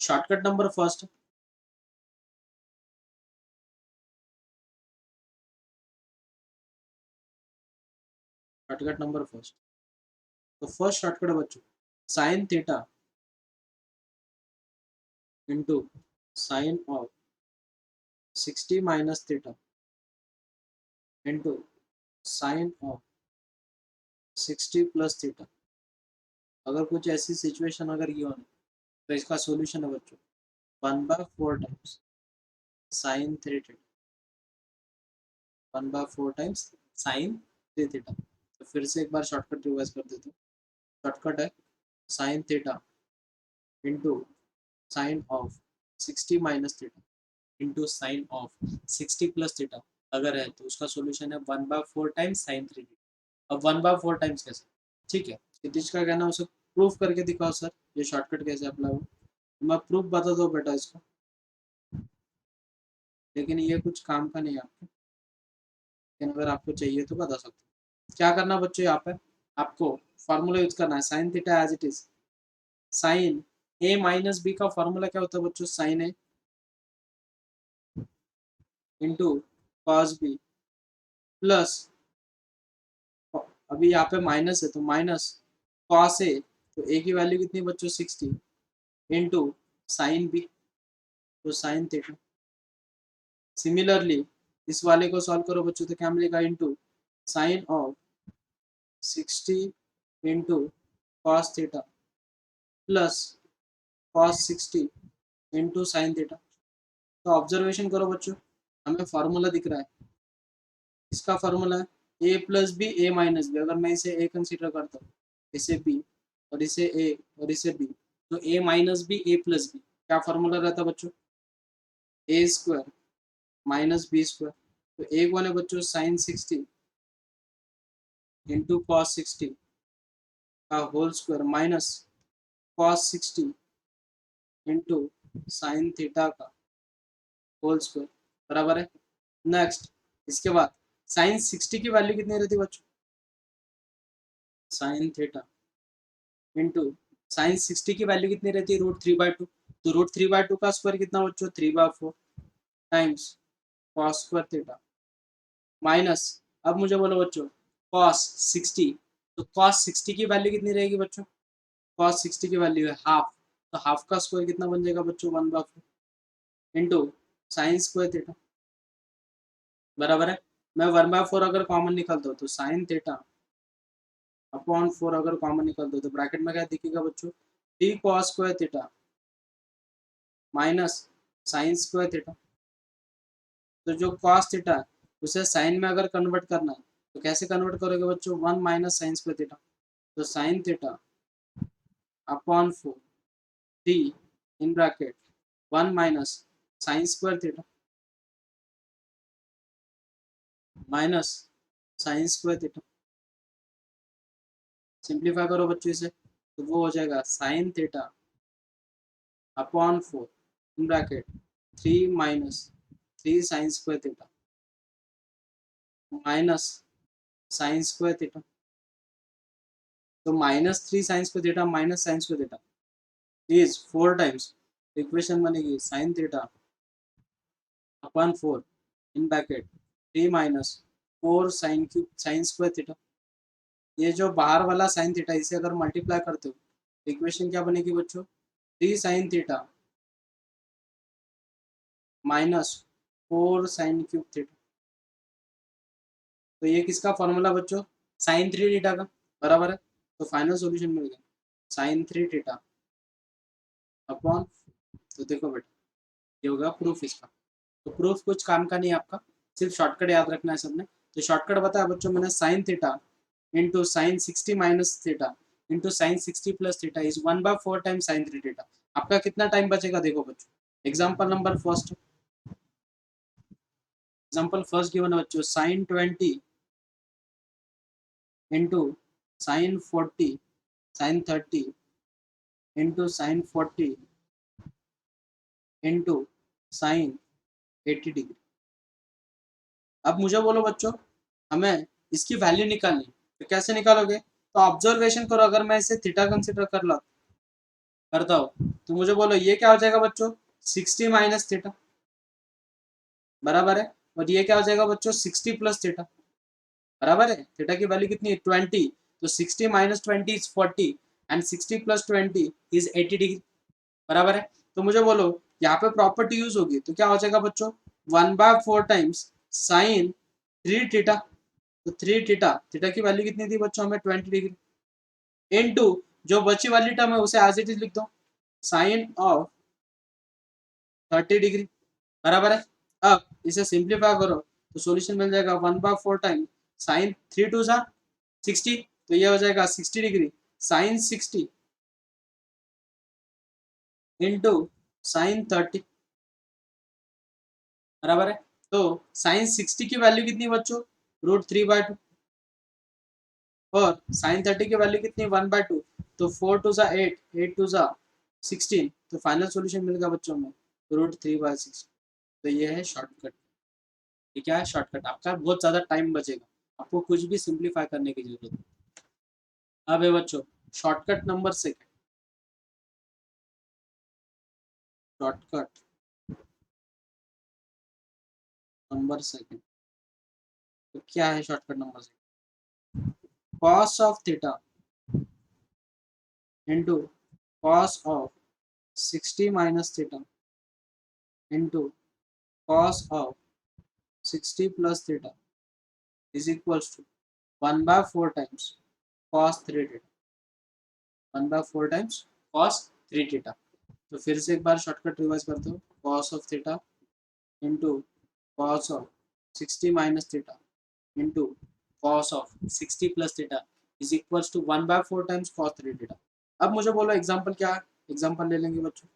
Shortcut number first, shortcut number first, तो first shortcut बच्चों sign theta into sign of 60 minus theta into sign of 60 plus theta. अगर कुछ ऐसी situation अगर ये हो तो इसका सॉल्यूशन है बच्चों 1/4 times sine 3 theta, 1/4 times sine 3 theta. तो फिर से एक बार शॉर्टकट रिवाइज कर देते हैं। शॉर्टकट है sine theta into sign of 60 minus theta into sign of 60 plus theta. अगर है तो उसका सॉल्यूशन है 1/4 टाइम्स साइन 3 थीटा। अब 1/4 टाइम्स कैसे, ठीक है, नीतीश का कहना है उसे प्रूफ करके दिखाओ सर, ये शॉर्टकट कैसे अप्लाई हो। मैं प्रूफ बता दो बेटा इसका, लेकिन ये कुछ काम का नहीं है आपके, लेकिन अगर आपको चाहिए तो बता सकते हो। क्या करना बच्चों, यहाँ पे आपको फार्मूला यूज करना है sine theta as it is. Sine A minus B का फार्मूला क्या होता है बच्चों, sine A into cos B plus, अभी यहाँ पे माइनस है तो माइनस कॉस ए, तो ए की वैल्यू कितनी बच्चों 60 इंटू साइन बी, तो साइन थीटा। सिमिलरली इस वाले को सॉल्व करो बच्चों तो क्या मिलेगा, into sine of 60 into cos theta plus cos 60 into sine theta. तो ऑब्जर्वेशन करो बच्चों, हमें फार्मूला दिख रहा है, इसका फार्मूला है ए प्लस बी ए माइनस बी। अगर मैं इसे ए कंसीडर करता हूँ, इसे बी और इसे ए और इसे बी, तो ए माइनस बी ए प्लस बी क्या फार्मूला रहता है बच्चों, ए स्क्वायर माइनस बी स्क्वायर। तो एक वाले बच्चों साइन 60 इंटू कॉस 60 का whole square minus cos 60 into sine theta का होल स्क्वायर बराबर है। नेक्स्ट इसके बाद साइन 60 की वैल्यू कितनी रहती है बच्चों, साइन थीटा इंटू साइन 60 की वैल्यू कितनी रहती है, √3/2। तो √3/2 का स्क्वायर कितना बच्चों 3/4 times cos square theta minus, अब मुझे बोलो बच्चों कॉस 60, तो कॉस 60 की वैल्यू कितनी रहेगी बच्चों, कॉस 60 की वैल्यू है हाफ, तो हाफ का स्क्वायर कितना बन जाएगा बच्चों 1/4 इंटू साइन स्क्वायर थीटा बराबर है। मैं 1/4 अगर कॉमन निकालता हूँ तो साइन थीटा अपॉन 4 अगर कॉमन निकाल दो तो ब्रैकेट में क्या दिखेगा बच्चों, 3 cos square theta minus sine square theta. तो जो कॉस थीटा है उसे साइन में अगर कन्वर्ट करना है तो कैसे कन्वर्ट करोगे बच्चों, 1 माइनस साइन स्क्वायर थीटा, तो sine theta upon 4 three in bracket 1 minus sine square theta minus sine square theta. Simplify करो बच्चों इसे तो वो हो जाएगा sine theta upon 4 in bracket 3 minus 3 sine square theta minus sine square theta. तो -3 sine square theta minus sine square theta is 4 times, equation बनेगी sine theta upon 4 in bracket 3 minus 4 sine cube sign square theta. ये जो बाहर वाला sine theta इसे अगर multiply करते हो तो इक्वेशन क्या बनेगी बच्चों, 3 sine theta minus 4 sine cube theta. तो ये किसका फॉर्मूला बच्चों, साइन 3 थीटा का बराबर है। तो फाइनल सॉल्यूशन मिल गया साइन 3 थीटा अपॉन, तो देखो बेटा ये होगा प्रूफ इसका। तो प्रूफ कुछ काम का नहीं है आपका, सिर्फ शॉर्टकट याद रखना है सबने। तो शॉर्टकट बताया बच्चों मैंने, sine theta into sine 60 minus theta into sine 60 plus theta is 1/4 times sine 3 theta. आपका कितना टाइम बचेगा देखो बच्चों, example number first, example first given है बच्चों sine 20 into sine 40 sine 30 into sine 40 into sine 80 degree. अब मुझे बोलो बच्चों हमें इसकी वैल्यू निकालनी, तो कैसे निकालोगे, तो ऑब्जर्वेशन करो, अगर मैं इसे थीटा कंसिडर कर लो करता हो तो मुझे बोलो ये क्या हो जाएगा बच्चों 60 माइनस थीटा, बराबर है। और ये क्या हो जाएगा बच्चों 60 प्लस थीटा, बराबर है। थीटा की वैल्यू कितनी है 20, तो 60 minus 20 is 40 and 60 plus 20 is 80 degree, बराबर है। तो मुझे बोलो यहाँ पे प्रॉपर्टी यूज होगी तो क्या हो जाएगा बच्चों 1/4 टाइम्स साइन 3 थीटा, तो 3 थीटा, थीटा की वैल्यू कितनी थी बच्चों हमें 20 डिग्री, इनटू जो बची वाली टर्म है उसे एज इट इज लिख दो साइन ऑफ 30 डिग्री, बराबर है। अब इसे सिंप्लीफाई करो तो सॉल्यूशन मिल जाएगा 1/4 टाइम साइन 3 2 60, तो ये हो जाएगा 60 डिग्री साइन 60 इंटू साइन 30, बराबर है। तो साइन 60 की वैल्यू कितनी बच्चों √3/2 और साइन 30 की वैल्यू कितनी 1/2, तो 4 2 8, 8 2 16, तो फाइनल सॉल्यूशन मिलेगा बच्चों में √3/6। तो ये है शॉर्टकट। ये क्या है शॉर्टकट, आपका बहुत ज़्यादा टाइम बचेगा, आपको कुछ भी सिंप्लीफाई करने की जरूरत नहीं। अब है बच्चों शॉर्टकट नंबर 6, शॉर्टकट नंबर 2, तो क्या है shortcut number 6, cos of theta into cos of 60 minus theta into cos of 60 plus theta is equals to 1/4 times cos 3 theta, 1/4 times cos 3 theta. तो फिर से एक बार शॉर्टकट रिवाइज करते हो, cos of theta into cos of 60 minus theta into cos of 60 plus theta is equals to 1/4 times cos 3 theta. अब मुझे बोलो एग्जाम्पल क्या है, एग्जाम्पल ले लेंगे बच्चों।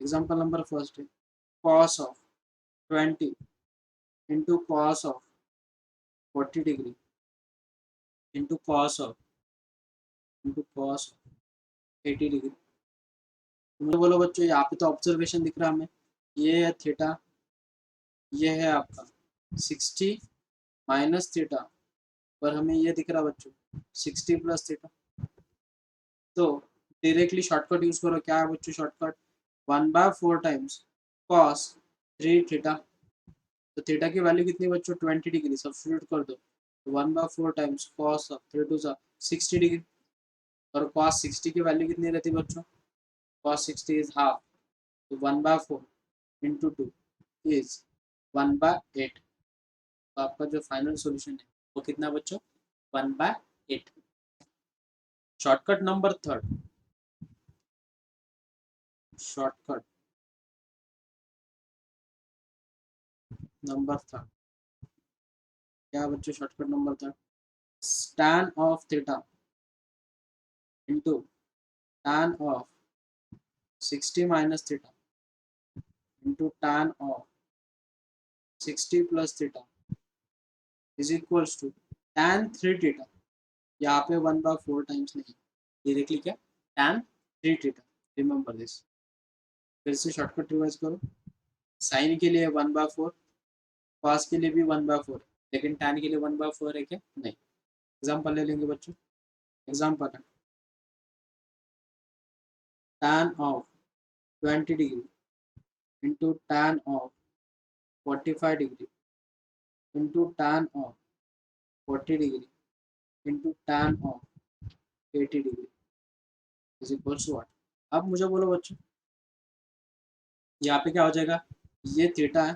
एग्जाम्पल नंबर फर्स्ट है cos of 20 into cos of 40 degree into cos of 80 degree. तो मुझे बोलो बच्चों यहाँ पे तो ऑब्जर्वेशन दिख रहा है हमें, ये है थीटा, ये है आपका 60 माइनस थीटा, पर हमें ये दिख रहा बच्चों 60 प्लस थीटा। तो डायरेक्टली शॉर्टकट यूज करो, क्या है बच्चों शॉर्टकट 1/4 टाइम्स कॉस 3 थीटा, तो थीटा की वैल्यू कितनी बच्चों 20 डिग्री, सब्स्टिट्यूट कर दो तो 1/4 टाइम्स कॉस ऑफ 3 2 60 डिग्री, और कॉस 60 की वैल्यू कितनी रहती है बच्चों, कॉस 60 इज हाफ, तो 1/4 इंटू 2 इज 1/8। तो आपका जो फाइनल सॉल्यूशन है वो कितना बच्चों 1/8। शॉर्टकट नंबर 3, शॉर्टकट नंबर 3 क्या बच्चों shortcut number 3, tan of theta into tan of 60 minus theta into tan of 60 plus theta is equals to tan 3 theta, यहाँ पे 1/4 टाइम्स नहीं, डायरेक्टली क्या tan 3 थीटा, रिमेंबर दिस। फिर से शॉर्टकट रिवाइज करो, sign के लिए 1/4, कॉस के लिए भी 1/4, लेकिन tan के लिए 1/4 है क्या, नहीं। एग्जाम्पल ले लेंगे बच्चों, एग्जाम्पल है tan of 20 degree into tan of 45 degree into tan of 40 degree into tan of 80 degree is equals to what. अब मुझे बोलो बच्चों यहाँ पे क्या हो जाएगा, ये थीटा है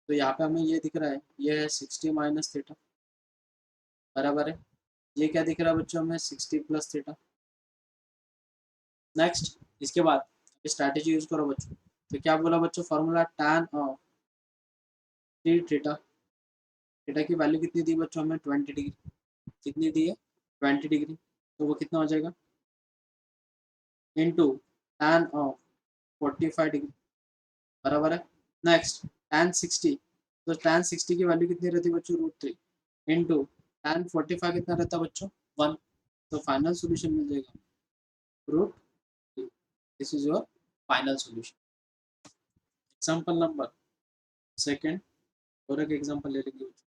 तो यहाँ पे हमें ये दिख रहा है, ये है 60 माइनस थीटा, बराबर है। ये क्या दिख रहा है बच्चों हमें 60 प्लस थीटा। नेक्स्ट इसके बाद स्ट्रैटेजी यूज करो बच्चों, तो क्या बोला बच्चों formula tan of 3 theta, theta की वैल्यू कितनी दी बच्चों हमें 20 डिग्री, कितनी दी है 20 डिग्री, तो वो कितना हो जाएगा इंटू tan ऑफ 45 डिग्री, बराबर है। नेक्स्ट tan 60, तो tan 60 की वैल्यू कितनी रहती है बच्चों √3 इंटू tan 45 कितना रहता है बच्चों 1, तो फाइनल सोल्यूशन मिल जाएगा √3। This is your final solution. Example number second, और एक एग्जाम्पल ले लेंगे बच्चों।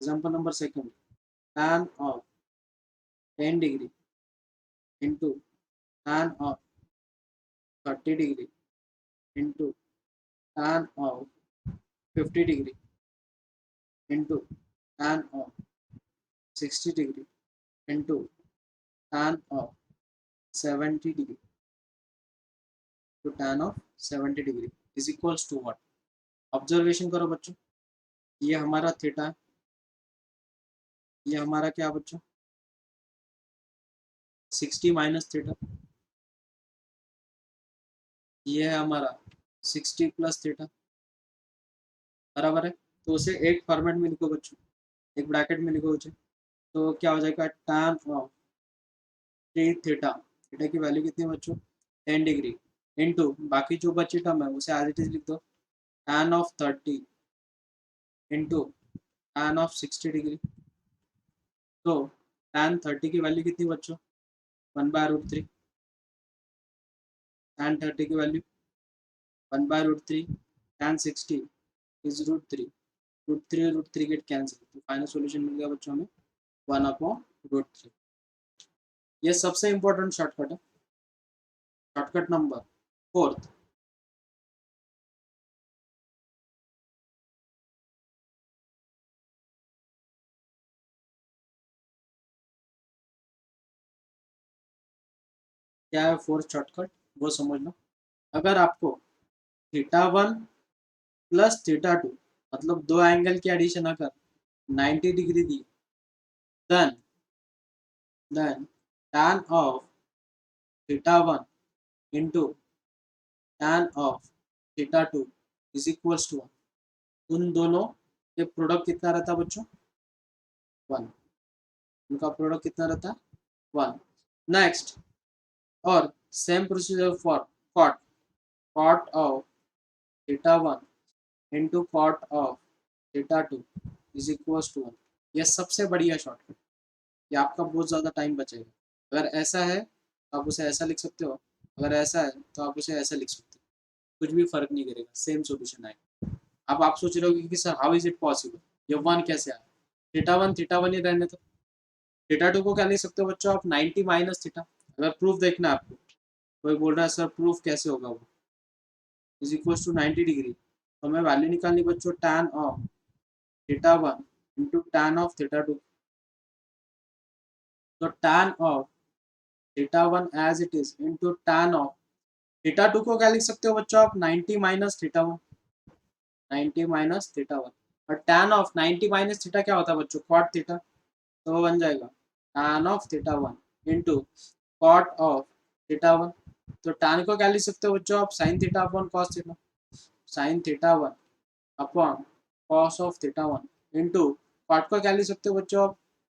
Example number second tan of 10 degree into tan of 30 degree into tan of 50 degree into tan of 60 degree into tan of 70 degree तो tan of 70 degree is equals to what. Observation करो बच्चों, ये हमारा theta है, ये हमारा क्या बच्चों 60 माइनस थीटा, ये है हमारा 60 प्लस थीटा, बराबर है। तो उसे एक फॉर्मेट में लिखो बच्चों, एक ब्रैकेट में लिखो उसे, तो क्या हो जाएगा tan ऑफ थीटा, थीटा की वैल्यू कितनी है बच्चों 10 डिग्री इंटू बाकी जो बची टर्म है उसे एज इट इज लिख दो tan of 30 into tan of 60 degree. तो tan 30 की वैल्यू कितनी बच्चों 1/√3, tan 30 की value 1/√3, tan 60 is √3, √3 gate cancel, तो फाइनल सॉल्यूशन मिल गया बच्चों हमें 1/√3। ये सबसे इंपॉर्टेंट शॉर्टकट है, शॉर्टकट नंबर 4th। क्या है 4th शॉर्टकट वो समझ लो। अगर आपको θ1 प्लस θ2 मतलब दो एंगल की एडिशन अगर 90 डिग्री दी, then tan of θ1 into tan of θ2 is equals to, उन दोनों के प्रोडक्ट कितना रहता है बच्चों 1, उनका प्रोडक्ट कितना रहता है 1। नेक्स्ट, और same procedure for cot, cot of θ1 into cot of θ2 is equals to 1। यह सबसे बढ़िया शॉर्टकट, ये आपका बहुत ज़्यादा टाइम बचेगा। अगर ऐसा है तो आप उसे ऐसा लिख सकते हो, अगर ऐसा है तो आप उसे ऐसा लिख सकते हो, कुछ भी फर्क नहीं करेगा, सेम सॉल्यूशन आएगा। अब आप सोच रहे हो कि sir how is it possible, ये 1 कैसे आया, θ1 ही रहने दो, θ2 को क्या लिख सकते हो बच्चों आप 90 माइनस थीटा। अगर प्रूफ देखना है आपको, कोई बोल रहा है सर प्रूफ कैसे होगा वो, इज इक्वल टू 90 डिग्री, तो हमें वैल्यू निकालनी बच्चों tan of θ1 into tan of θ2। तो tan of θ1 as it is into tan of θ2 को क्या लिख सकते हो बच्चों आप 90 माइनस θ1, 90 माइनस θ1। और tan ऑफ 90 माइनस थीटा क्या होता है बच्चों cot थीटा, तो वो बन जाएगा tan of θ1 into cot of θ1। तो tan को क्या लिख सकते हो बच्चों आप sin theta upon cos theta, sin θ1 upon cos of θ1 into cot को क्या लिख सकते हो बच्चों आप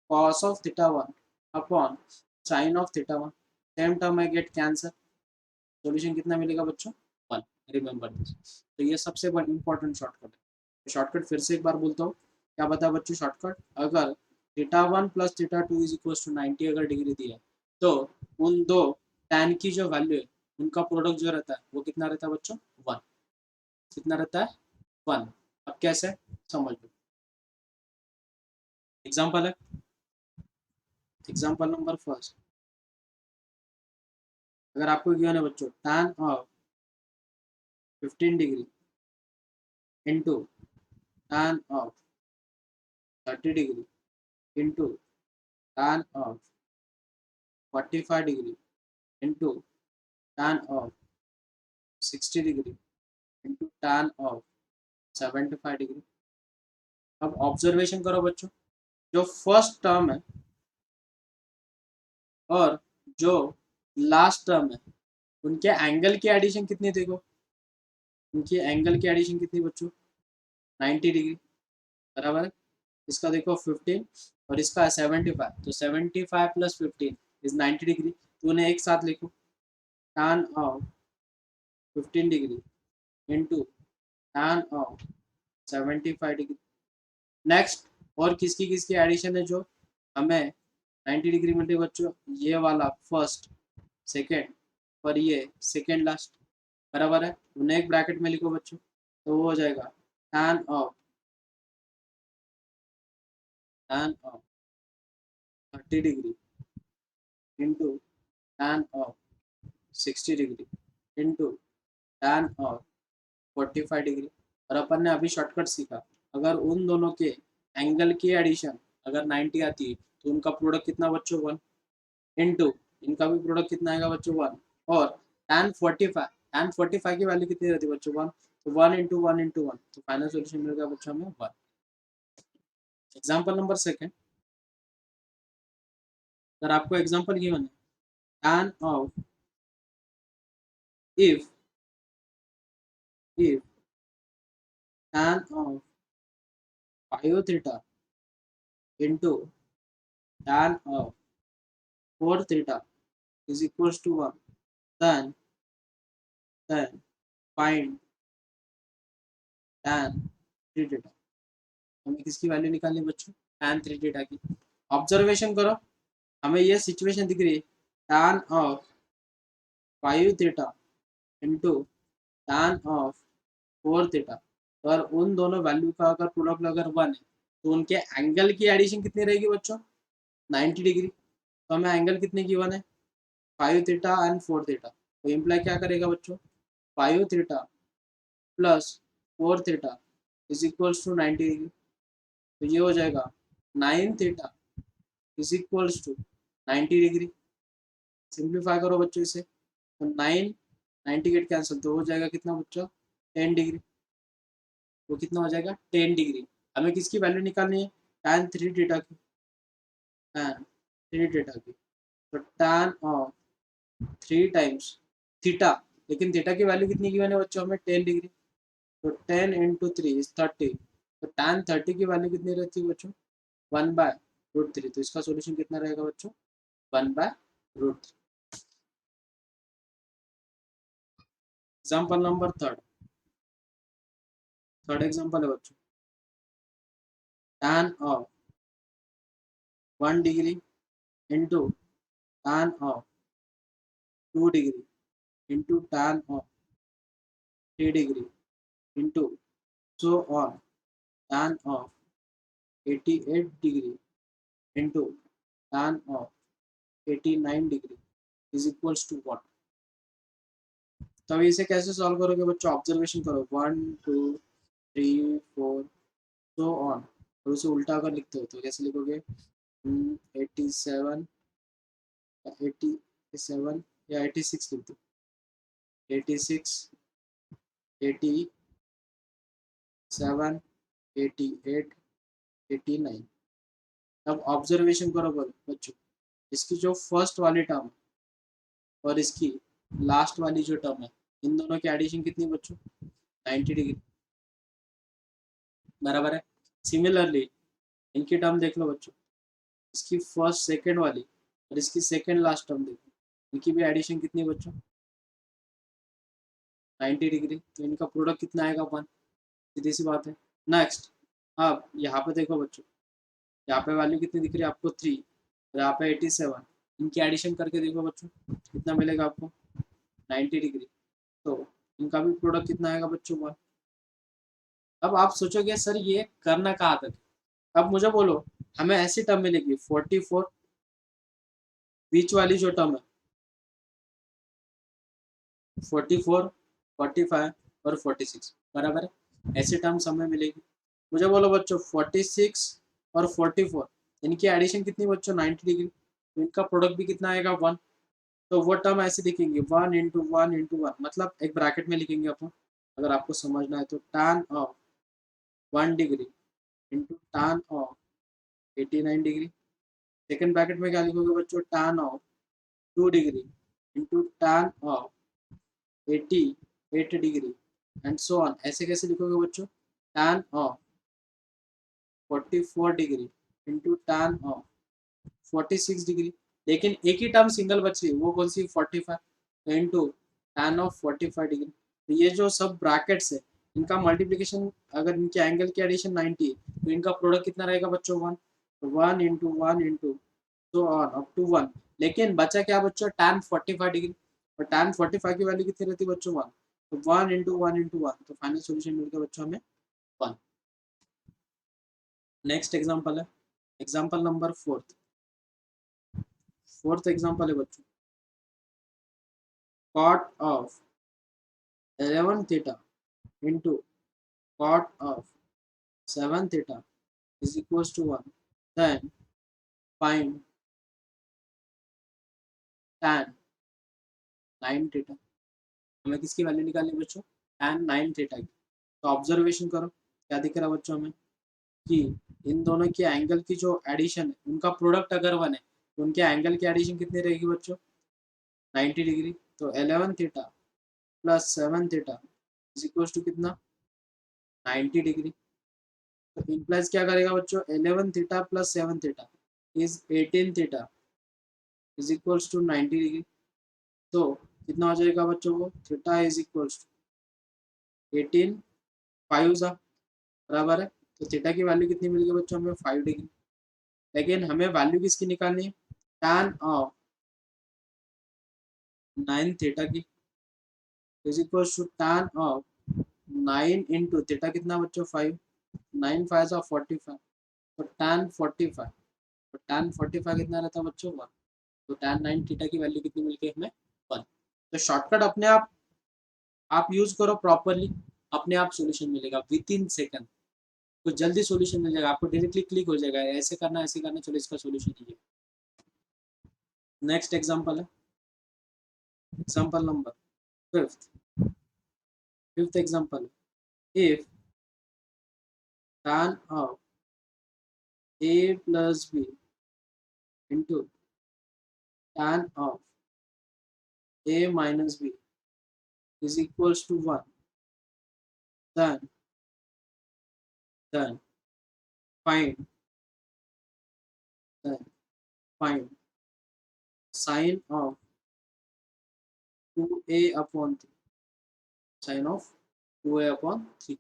cos of θ1 upon sin of θ1। Same term है गेट कैंसर, सॉल्यूशन कितना मिलेगा बच्चों 1। Remember this. तो ये सबसे इंपॉर्टेंट शॉर्टकट है। तो शॉर्टकट फिर से एक बार बोलता हूँ, क्या बता बच्चों शॉर्टकट, अगर θ1 प्लस θ2 इज इक्वल टू 90 अगर डिग्री दी है, तो उन दो tan की जो वैल्यू है उनका प्रोडक्ट जो रहता है वो कितना रहता है बच्चों 1, कितना रहता है 1। अब कैसे समझ लो, एग्जाम्पल है, एग्जाम्पल नंबर फर्स्ट। अगर आपको गिवन है बच्चों tan of 15 degree into tan of 30 degree into tan of 45 degree into tan of 60 degree into tan of 75 degree. अब ऑब्जर्वेशन करो बच्चों, जो फर्स्ट टर्म है और जो लास्ट टर्म है उनके एंगल की एडिशन कितनी, देखो उनकी एंगल की एडिशन कितनी बच्चों 90 डिग्री, बराबर है। इसका देखो 15 और इसका 75, तो 75 प्लस 15 इज 90 डिग्री, तो उन्हें एक साथ लिखो tan of 15 degree into tan of 75 degree. Next, और किसकी किसकी एडिशन है जो हमें 90 डिग्री मिलती है बच्चों, ये वाला फर्स्ट, सेकेंड और ये सेकेंड लास्ट, बराबर है। उन्हें एक ब्रैकेट में लिखो बच्चों, तो वो हो जाएगा tan of 30 degree into tan of 60 degree into tan of 45 degree. और अपन ने अभी शॉर्टकट सीखा, अगर उन दोनों के एंगल की एडिशन अगर 90 आती है तो उनका प्रोडक्ट कितना बच्चों 1 इंटू इनका भी प्रोडक्ट कितना आएगा बच्चों 1। और tan 45 की वैल्यू कितनी रहती है बच्चों 1, तो 1 तो फाइनल सोल्यूशन मिल गया बच्चों हमें 1। एग्जाम्पल नंबर सेकेंड, सर आपको एग्जाम्पल गिवन है tan of if if tan of 5 theta into tan of 4 theta is equals to 1, then find tan 3 theta। हमें किसकी वैल्यू निकालनी बच्चों, tan 3 theta की। ऑब्जर्वेशन करो, हमें ये सिचुएशन दिख रही है, tan of 5 theta into tan of 4 theta, और उन दोनों वैल्यू का अगर प्रोडक्ट अगर 1 है तो उनके एंगल की एडिशन कितनी रहेगी बच्चों 90 डिग्री। तो हमें एंगल कितने गिवन है 5 थीटा एंड 4 थीटा, तो इम्प्लाई क्या करेगा बच्चों 5 theta plus 4 theta is equals to 90 degree. तो ये हो जाएगा 9 theta is equals to 90 degree. Simplify करो बच्चों इसे, तो 9 90 गेट कैंसिल, तो हो जाएगा कितना बच्चों 10 डिग्री। वो कितना हो जाएगा 10 डिग्री। हमें किसकी वैल्यू निकालनी है tan 3 थीटा की, tan 3 थीटा की। तो tan ऑफ 3 टाइम्स थीटा, लेकिन थीटा की वैल्यू कितनी गिवन है बच्चों हमें 10 डिग्री, तो 10 इंटू 3 इज 30। तो tan 30 की वैल्यू कितनी रहती है बच्चों 1/√3। तो इसका सॉल्यूशन कितना रहेगा बच्चों 1/√3। एग्जाम्पल नंबर थर्ड एग्जाम्पल है बच्चों, tan of 1 degree into tan of 2 degree into tan of 3 degree into so on tan of 88 degree into tan of 89 degree is equals to what. तब इसे कैसे सॉल्व करोगे बच्चों, ऑब्जर्वेशन करो 1 2 3 4 so on, और उसे उल्टा अगर लिखते हो तो कैसे लिखोगे 87 87 या 86 लिख दो, 86 87 88 89। अब ऑब्जर्वेशन करो बच्चों, इसकी जो फर्स्ट वाली टर्म और इसकी लास्ट वाली जो टर्म है, इन दोनों की एडिशन कितनी बच्चों 90 डिग्री, बराबर है। सिमिलरली इनकी टर्म देख लो बच्चों, इसकी फर्स्ट सेकंड वाली और इसकी सेकंड लास्ट टर्म देखो, इनकी भी एडिशन कितनी बच्चों 90 डिग्री। तो इनका प्रोडक्ट कितना आएगा 1, सीधी सी बात है। नेक्स्ट, अब यहाँ पे देखो बच्चों, यहाँ पे वैल्यू कितनी दिख रही है आपको 3 और यहाँ पे 87, इनकी एडिशन करके देखो बच्चों कितना मिलेगा आपको 90 डिग्री। तो इनका भी प्रोडक्ट कितना आएगा बच्चों 1। अब आप सोचोगे सर ये करना कहाँ तक है, अब मुझे बोलो हमें ऐसी टर्म मिलेगी 44, बीच वाली जो टर्म है 44 45 और 46, बराबर है, ऐसी टर्म्स हमें मिलेगी। मुझे बोलो बच्चों 46 और 44, इनकी एडिशन कितनी बच्चों 90 डिग्री, तो इनका प्रोडक्ट भी कितना आएगा 1। तो वो टर्म ऐसे दिखेंगे 1 इंटू 1 इंटू 1, मतलब एक ब्रैकेट में लिखेंगे अपन, अगर आपको समझना है तो tan of 1 degree into tan of 89 degree. Second bracket में क्या लिखोगे बच्चों tan of 2 degree into tan of 88 degree and so on. ऐसे कैसे लिखोगे बच्चों tan of 44 degree into tan of 46 degree. लेकिन एक ही टर्म सिंगल बच रही है, वो कौन सी 45 इंटू tan ऑफ 45 डिग्री। तो ये जो सब ब्रैकेट्स है इनका मल्टीप्लीकेशन, अगर इनके एंगल की एडिशन 90 है तो इनका प्रोडक्ट कितना रहेगा बच्चों 1, तो 1 into so on up to 1। लेकिन बचा क्या बच्चों tan 45 डिग्री, और tan 45 की वैल्यू कितनी रहती है बच्चों 1, तो 1 इंटू 1 इंटू 1, तो फाइनल सोल्यूशन मिल गया बच्चों हमें 1। नेक्स्ट एग्जांपल है एग्जांपल नंबर फोर्थ एग्जांपल है बच्चों, cot of 11 theta into cot of 7 theta is equals to 1, then find tan 9 theta. हमें किसकी वैल्यू निकालनी है बच्चों? tan 9 theta की। तो ऑब्जर्वेशन करो क्या दिख रहा है बच्चों हमें कि इन दोनों की एंगल की जो एडिशन है उनका प्रोडक्ट अगर बने तो उनके एंगल की एडिशन कितनी रहेगी बच्चों? 90 डिग्री। तो 11 theta plus 7 theta is equal to कितना? 90 डिग्री। तो इम्प्लाइज क्या करेगा बच्चों? 11 theta plus 7 theta is 18 theta is equal to 90 degree. तो कितना हो जाएगा बच्चों? वो थीटा इज इक्वल टू 18 5 सा बराबर है। तो थीटा की वैल्यू कितनी मिल गई बच्चों हमें? 5 डिग्री। लेकिन हमें वैल्यू किसकी निकालनी है? tan ऑफ 9 थीटा की is equal to tan of 9 into theta कितना बच्चों? 5। 9 5 सा 45। तो tan 45, तो tan 45 कितना रहता है बच्चों? 1। तो tan 9 थीटा की वैल्यू कितनी मिल गई हमें? 1। तो शॉर्टकट अपने आप यूज करो प्रॉपरली, अपने आप सॉल्यूशन मिलेगा विद इन सेकंड। तो जल्दी सॉल्यूशन मिल जाएगा आपको, डायरेक्टली क्लिक हो जाएगा ऐसे करना, चलो इसका सॉल्यूशन ये। नेक्स्ट एग्जांपल है example number fifth. Fifth example, if tan of a plus b into tan of a minus b is equals to 1, then find then find sine of 2a upon 3, sine of 2a upon 3।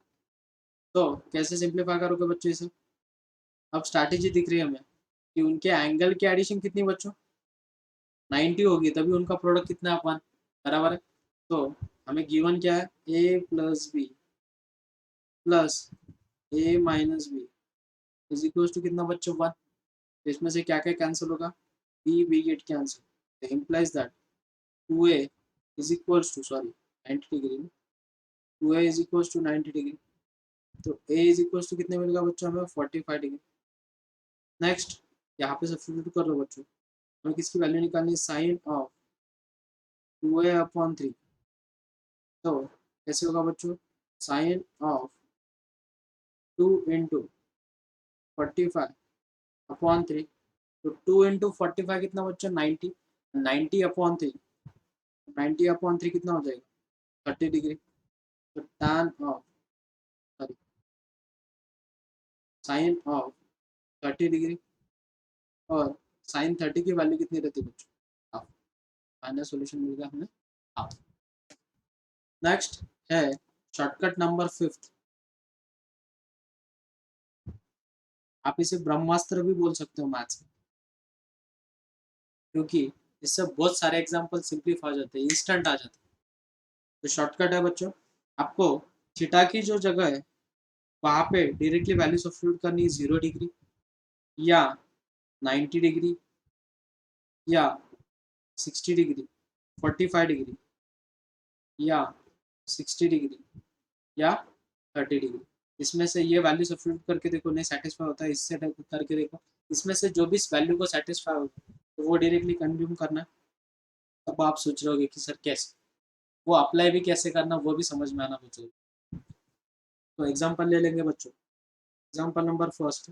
तो कैसे simplify करोगे बच्चों इसे? अब strategy दिख रही है हमें कि उनके एंगल की एडिशन कितनी बच्चों? 90 होगी, तभी उनका प्रोडक्ट कितना है? 1 बराबर है। तो हमें गिवन क्या है? a plus B plus a minus B is equal to कितना बच्चों? 1। तो इसमें से क्या क्या कैंसिल होगा? b get cancel, implies that 2a is equal to, sorry 90 degree में 2a is equal to 90 degree. तो a इज इक्वल टू कितने मिलेगा बच्चों हमें? 45 डिग्री। नेक्स्ट यहाँ पे सब्स्टिट्यूट कर लो बच्चों, हमें किसकी वैल्यू निकालनी है? Sine of 2a upon 3। तो कैसे होगा बच्चों? Sine of 2 into 45 upon 3। तो 2 इंटू 45 कितना बच्चों? 90। 90 अपॉन 3, 90 अपॉन 3 कितना हो जाएगा? 30 डिग्री। तो tan of, sorry, sine of 30 degree और साइन 30 की वैल्यू कितनी रहती है बच्चों? हाफ। फाइनल सॉल्यूशन मिल गया हमें हाफ। नेक्स्ट है शॉर्टकट नंबर फिफ्थ। आप इसे ब्रह्मास्त्र भी बोल सकते हो मैथ्स में, क्योंकि इससे बहुत सारे एग्जाम्पल सिंप्लीफाई हो जाते हैं, इंस्टेंट आ जाते हैं। तो शॉर्टकट है बच्चों, आपको थीटा की जो जगह है वहाँ पे डायरेक्टली वैल्यू सब्स्टिट्यूट करनी है 0 डिग्री या 90 डिग्री या 60 डिग्री, 45 डिग्री या 60 डिग्री या 30 डिग्री। इसमें से ये वैल्यू सब्स्टिट्यूट करके देखो, नहीं सेटिस्फाई होता है इससे करके देखो, इसमें से जो भी इस वैल्यू को सेटिस्फाई होगा तो वो डायरेक्टली कंज्यूम करना है। अब आप सोच रहे होगे कि सर कैसे, वो अप्लाई भी कैसे करना वो भी समझ में आना चाहिए। तो एग्जांपल ले लेंगे बच्चों। Example number first,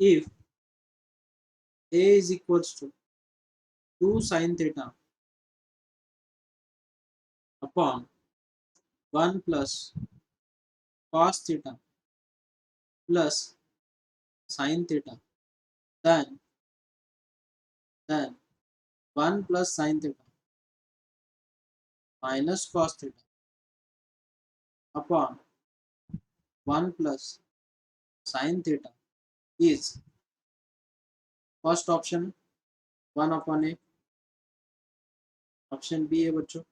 if a is equals to 2 sin theta upon 1 plus cos theta plus sin theta, then 1 plus sin theta minus cos theta upon 1 plus sin theta is, first option 1 upon A, option B है बच्चों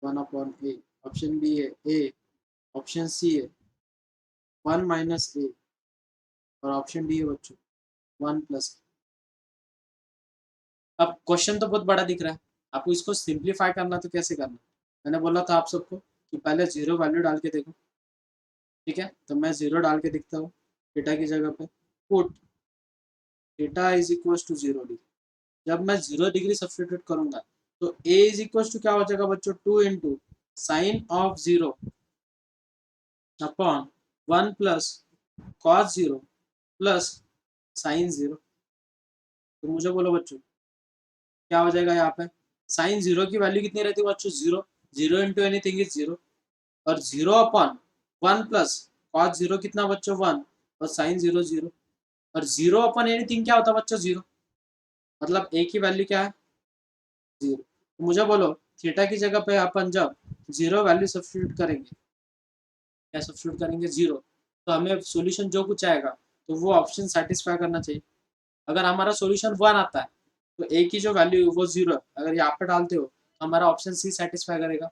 1 upon A, option B है ए, option C है 1 minus ए और option D है बच्चों 1 plus. अब question तो बहुत बड़ा दिख रहा है, आपको इसको सिंप्लीफाई करना तो कैसे करना, मैंने बोला था आप सबको कि पहले जीरो वैल्यू डाल के देखो, ठीक है। तो मैं जीरो डाल के दिखता हूँ, थीटा की जगह पे put theta is equal to 0 degree. जब मैं 0 डिग्री सब्सटीट्यूट करूंगा तो ए इज इक्वल टू क्या हो जाएगा बच्चों, 2 × sine of 0 upon 1 plus cos 0 plus sine 0। तो मुझे बोलो बच्चों क्या हो जाएगा यहाँ पे, साइन 0 की वैल्यू कितनी रहती है बच्चों, 0। 0 इंटू एनीथिंग इज 0, और 0 अपॉन 1 प्लस कॉस 0 कितना बच्चों, 1, और साइन 0 0, और 0 अपॉन एनीथिंग क्या होता है बच्चों, 0। मतलब ए की वैल्यू क्या है, 0। तो मुझे बोलो थीटा की जगह पे अपन जब 0 वैल्यू सब्स्टिट्यूट करेंगे, क्या सब्स्टिट्यूट करेंगे, 0, तो हमें सॉल्यूशन जो कुछ आएगा तो वो ऑप्शन सेटिस्फाई करना चाहिए। अगर हमारा सॉल्यूशन 1 आता है तो ए की जो वैल्यू है वो 0 है, अगर यहाँ पे डालते हो तो हमारा ऑप्शन सी सेटिस्फाई करेगा।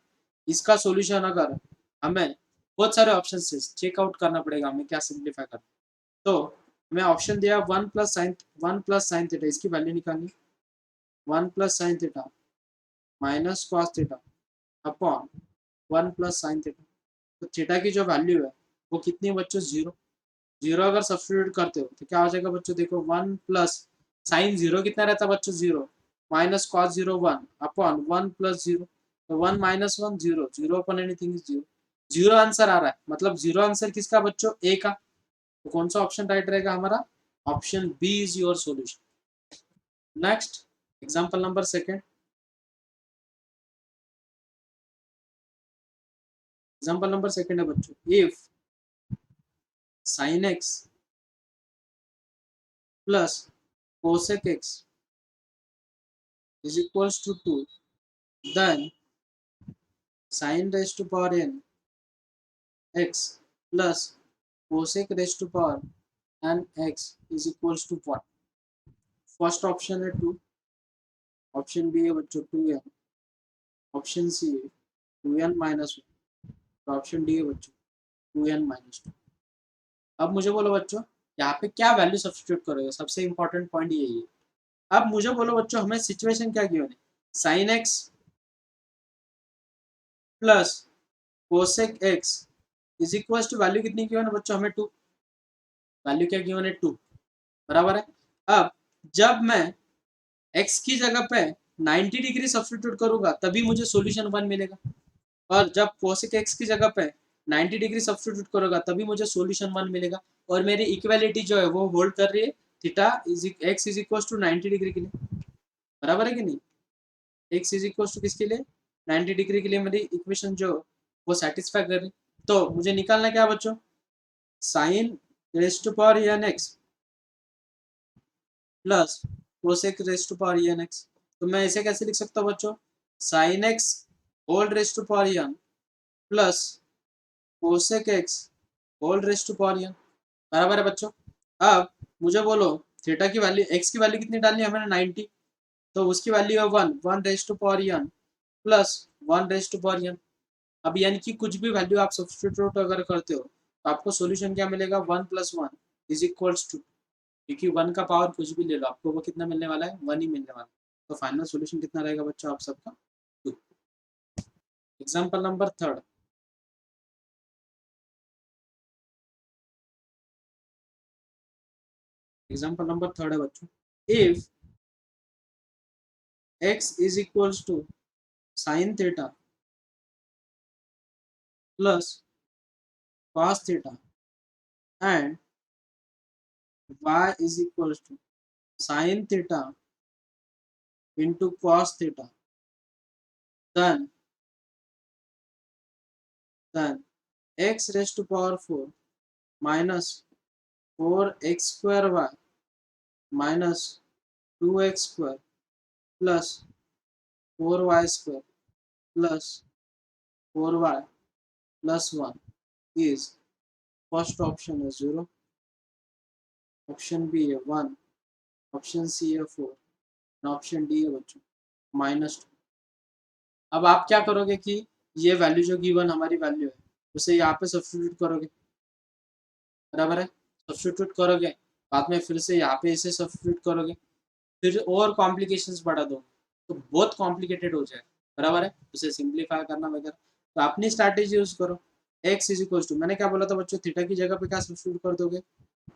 इसका सॉल्यूशन अगर हमें बहुत सारे ऑप्शन से चेकआउट करना पड़ेगा, हमें क्या सिंप्लीफाई करना, तो हमें ऑप्शन दिया 1 + sin थीटा, इसकी वैल्यू निकालनी, 1 + sin theta minus cos theta upon 1 + sin theta. तो थीटा की जो वैल्यू है वो कितनी है बच्चों, 0। 0 अगर सब्स्टिट्यूट करते हो तो क्या हो जाएगा बच्चों, देखो 1 + sin 0 कितना रहता है बच्चों, 0, माइनस कॉस 0 1 अपॉन 1 + 0, तो 1 - 1 0, 0 अपॉन एनीथिंग इज 0। 0 आंसर आ रहा है, मतलब 0 आंसर किसका बच्चों, ए का। तो कौन सा ऑप्शन राइट रहेगा हमारा, option B is your solution. Next example number second, example number second है बच्चों, इफ sin x प्लस cosec x is equals to 2, then sin raised to power n x plus cosec raised to power n x is equals to what। First option है 2, option B है बच्चों 2n, option C है 2n minus 1, option D है बच्चों 2n - 2। अब मुझे बोलो बच्चों यहाँ पे क्या वैल्यू सब्स्टिट्यूट करोगे, सबसे इंपॉर्टेंट पॉइंट यही है। अब मुझे बोलो बच्चों हमें सिचुएशन क्या गिवन है, sine X plus cosec X is equal to value कितनी गिवन है बच्चों, हमें 2, वैल्यू क्या गिवन है 2, बराबर है। अब जब मैं x की जगह पे 90 डिग्री सब्स्टिट्यूट करूंगा तभी मुझे सॉल्यूशन 1 मिलेगा, और जब कोसेक x की जगह पे 90 डिग्री सब्स्टिट्यूट करूंगा तभी मुझे सॉल्यूशन 1 मिलेगा, और मेरी इक्वालिटी जो है वो होल्ड कर रही है, theta is X is equal to 90 degree के लिए, बराबर है कि नहीं। एक्स इज इक्वल टू किसके लिए, 90 डिग्री के लिए मेरी इक्वेशन जो वो सेटिस्फाई कर रही। तो मुझे निकालना क्या बच्चों, sine raise to power N X plus cosec raise to power N X. तो मैं इसे कैसे लिख सकता हूँ बच्चों, sine X whole raise to power N plus cosec X whole raise to power N, बराबर है बच्चों। अब मुझे बोलो थीटा की वैल्यू, एक्स की वैल्यू कितनी डालनी है हमें, 90, तो उसकी वैल्यू है 1 raise to power N plus 1 raise to power N. अब यानी कि कुछ भी वैल्यू आप सब्स्टिट्यूट अगर करते हो तो आपको सॉल्यूशन क्या मिलेगा, 1 + 1 इज इक्वल्स टू, क्योंकि 1 का पावर कुछ भी ले लो आपको वो कितना मिलने वाला है, 1 ही मिलने वाला है। तो फाइनल सॉल्यूशन कितना रहेगा बच्चों आप सबका, 2। Example number third, example number third है बच्चों, if x is equals to sine theta plus cos theta and y is equals to sin theta into cos theta, then x raised to power 4 minus 4x square y minus 2x square plus 4y square plus 4y plus 1 is, first option है 0, option B है 1, option C है 4, option D है बच्चों -2। अब आप क्या करोगे कि ये वैल्यू जो गिवन हमारी वैल्यू है उसे यहाँ पे सब्स्टिट्यूट करोगे, बराबर है, सब्स्टिट्यूट करोगे, बाद में फिर से यहाँ पे इसे सब्स्टिट्यूट करोगे, फिर और कॉम्प्लिकेशंस बढ़ा दो, तो बहुत कॉम्प्लिकेटेड हो जाए, बराबर है, उसे सिंप्लीफाई करना वगैरह। तो अपनी स्ट्रैटेजी यूज करो। एक्स इज इक्वल टू, मैंने क्या बोला था बच्चों, थीटा की जगह पे क्या सब्स्टिट्यूट कर दोगे,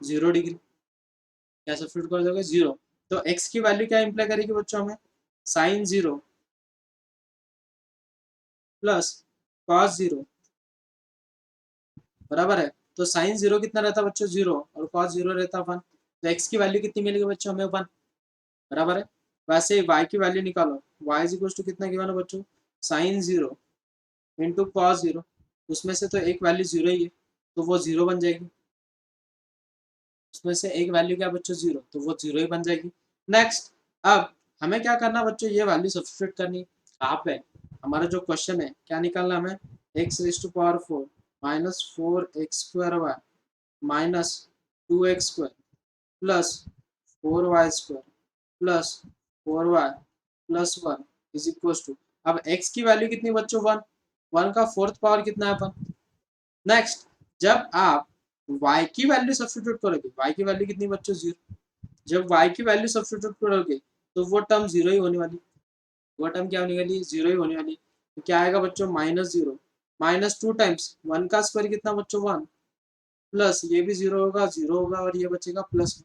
0 डिग्री, क्या सब्स्टिट्यूट कर दोगे, 0। तो एक्स की वैल्यू क्या इंप्लाई करेगी बच्चों हमें, साइन 0 प्लस कॉस 0, बराबर है। तो साइन 0 कितना रहता है बच्चों, 0, और कॉस 0 रहता है 1। तो एक्स की वैल्यू कितनी मिलेगी बच्चों हमें, 1, बराबर है। वैसे y की वैल्यू निकालो, y इज इक्वल टू कितना गिवन है बच्चों, साइन 0 इंटू कॉस 0, उसमें से तो एक वैल्यू 0 ही है, तो वो 0 बन जाएगी। उसमें से एक वैल्यू क्या बच्चों, 0, तो वो 0 ही बन जाएगी। नेक्स्ट, अब हमें क्या करना बच्चों, ये वैल्यू सब्स्टिट्यूट करनी। कहाँ पे, हमारा जो क्वेश्चन है क्या निकालना हमें, X raise to power 4 minus 4x² minus 2x² plus 4y² plus 4y plus 1 is equal to, अब x की वैल्यू कितनी बच्चों, 1, 1 का फोर्थ पावर कितना है अपन। नेक्स्ट, जब आप y की वैल्यू सब्स्टिट्यूट करोगे, y की वैल्यू कितनी बच्चों, 0, जब y की वैल्यू सब्स्टिट्यूट करोगे तो वो टर्म 0 ही होने वाली, वो टर्म क्या होने वाली, 0 ही होने वाली। तो क्या आएगा बच्चों, -0 माइनस 2 टाइम्स 1 का स्क्वायर कितना बच्चों, 1, प्लस ये भी 0 होगा, 0 होगा, और ये बचेगा प्लस।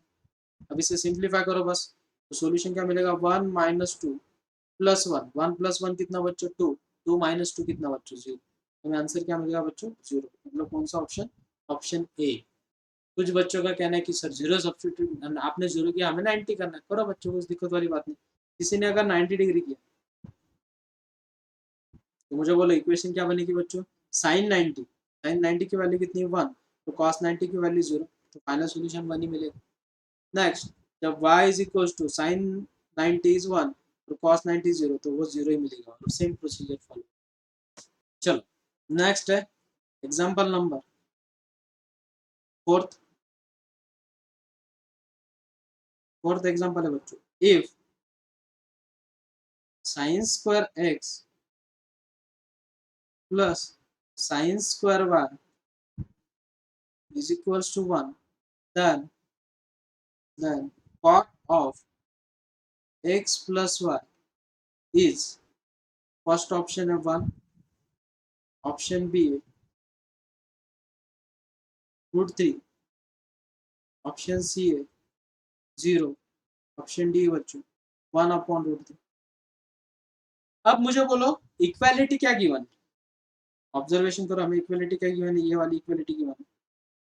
अब इसे सिंप्लीफाई करो बस, तो सॉल्यूशन क्या मिलेगा, 1 माइनस 2 प्लस 1, 1 प्लस 1 कितना बच्चों, 2, 2 माइनस 2 कितना बच्चों, 0। हमें आंसर क्या मिलेगा बच्चों, 0। मतलब कौन सा ऑप्शन, ऑप्शन ए। कुछ बच्चों का कहना है कि सर 0 सब्स्टिट्यूट, आपने 0 किया, हमें 90 करना है, करो बच्चों को, उस दिक्कत वाली बात नहीं। किसी ने अगर 90 डिग्री किया तो मुझे बोलो इक्वेशन क्या बनेगी बच्चों, साइन 90, साइन 90 की वैल्यू कितनी है, 1, तो कॉस 90 की वैल्यू 0, तो फाइनल सोल्यूशन 1 ही मिलेगा। नेक्स्ट, जब y is equal to sine 90 is 1 और cos 90 0, तो वो 0 ही मिलेगा, और सेम प्रोसीजर फॉलो। चलो, नेक्स्ट है example number fourth, fourth example है बच्चों, if sine square x plus sine square y is equals to 1, then cot of x plus y is, first option है 1, option B है √3, option C है 0, option D है बच्चों 1/√3। अब मुझे बोलो इक्वालिटी क्या गिवन, ऑब्जर्वेशन करो, हमें इक्वालिटी क्या गिवन है, ये वाली इक्वालिटी गिवन है,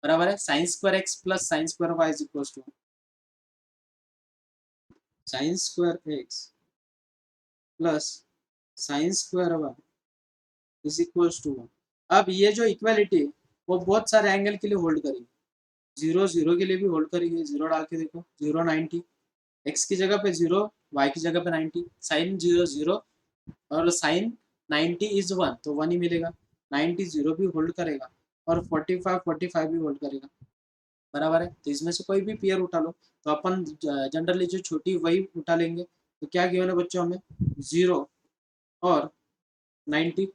बराबर है। Sine square X plus sine square Y is equal to sine square X plus sine square Y is equal to 1। अब ये जो इक्वालिटी है वो बहुत सारे एंगल के लिए होल्ड करेगी, 0 0 के लिए भी होल्ड करेगी, 0 डाल के देखो, 0 90, एक्स की जगह पे 0, वाई की जगह पे 90, साइन 0 0 और साइन 90 इज 1, तो 1 ही मिलेगा। 90 0 भी होल्ड करेगा और 45 45 भी होल्ड करेगा, बराबर है। तो इसमें से कोई भी पेयर उठा लो, तो अपन जनरली जो छोटी वही उठा लेंगे। तो क्या गिवन है बच्चों हमें, 0 और 90,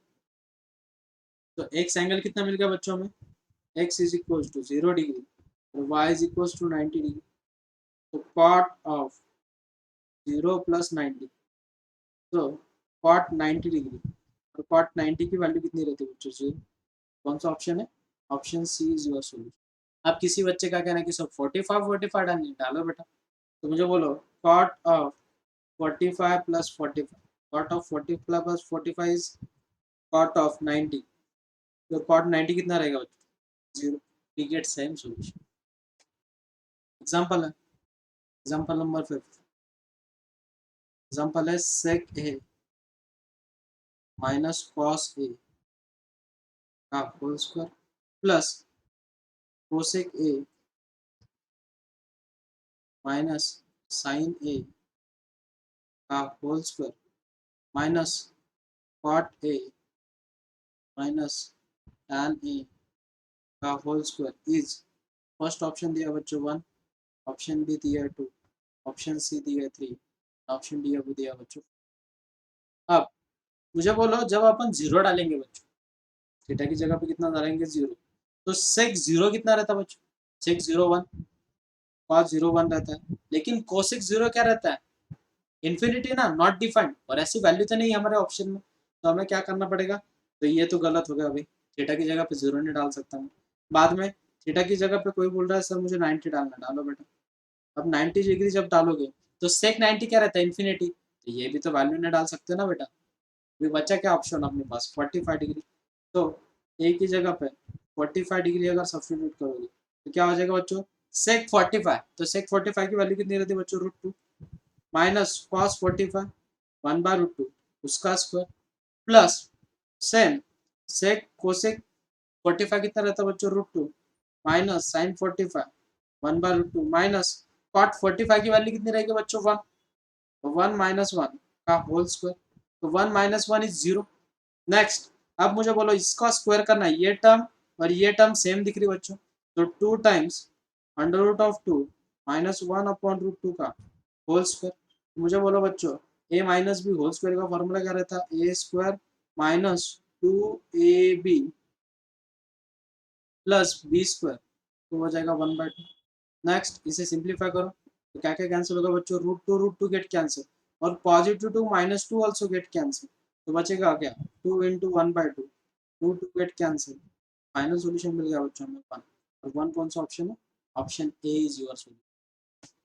तो एक्स एंगल कितना मिल गया बच्चों हमें, X is equal to 0 degree और Y is equal to 90 degree. तो कॉट ऑफ 0 प्लस 90, तो कॉट 90 डिग्री, और कॉट 90 की वैल्यू कितनी रहती है बच्चों, 0। कौन सा ऑप्शन है, option C is your solution. अब किसी बच्चे का कहना है कि सब 45 45 डालनी, डालो बेटा। तो मुझे बोलो cot of 45 plus 45, cot of 40 plus 45 is cot of 90, तो कॉट 90 कितना रहेगा बच्चों, 0। We get same solution. Example है, एग्जांपल नंबर 5, एग्जांपल है sec A minus cos A का whole square plus cosec A minus sine A का whole square minus cot A minus tan A का whole square is, first option दिया बच्चों 1, option B दिया 2, option C दिया 3, option D अब दिया बच्चों। अब मुझे बोलो जब अपन 0 डालेंगे बच्चों, थीटा की जगह पे कितना डालेंगे, 0, तो सेक 0 कितना रहता है बच्चों, सेक 0 1, कॉस 0 1 रहता है, लेकिन कोसेक 0 क्या रहता है, इन्फिनिटी ना नॉट डिफाइंड, और ऐसी वैल्यू तो नहीं हमारे ऑप्शन में, तो हमें क्या करना पड़ेगा, तो ये तो गलत हो गया भाई, थीटा की जगह पे 0 नहीं डाल सकता मैं। बाद में थीटा की जगह पे कोई बोल रहा है सर मुझे 90 डालना, डालो बेटा। अब 90 डिग्री जब डालोगे तो सेक 90 क्या रहता है, इन्फिनिटी, तो ये भी तो वैल्यू नहीं डाल सकते ना बेटा। अभी बचा क्या ऑप्शन अपने पास, 45 डिग्री। तो ए की जगह पे 45 डिग्री अगर सब्स्टिट्यूट करोगे तो क्या हो जाएगा बच्चों, सेक 45, तो सेक 45 की वैल्यू कितनी रहती है बच्चों, √2 माइनस कॉस 45 1/√2 उसका square, plus same sec cosec 45 कितना रहता है बच्चों, √2 माइनस साइन 45 1/√2 माइनस कॉट 45 की वैल्यू कितनी रहेगी बच्चों, 1, तो 1 माइनस 1 का होल स्क्वायर, तो 1 माइनस 1 इज 0। नेक्स्ट अब मुझे बोलो इसका स्क्वायर करना है, ये टर्म और ये टर्म सेम दिख रही बच्चों, तो 2 टाइम्स √2 माइनस 1 अपॉन √2 का होल स्क्वायर। मुझे बोलो बच्चों a minus B whole square का फॉर्मूला क्या रहता है, A square minus 2ab plus B square, तो हो जाएगा 1/2। नेक्स्ट इसे सिंप्लीफाई करो तो क्या क्या कैंसिल होगा बच्चों, √2 गेट कैंसिल, और positive 2 minus 2 also get cancel, तो बचेगा क्या, 2 into 1/2, 2 get cancel, final solution मिल गया बच्चों हमें 1, और 1 कौन सा ऑप्शन है, option A is your solution.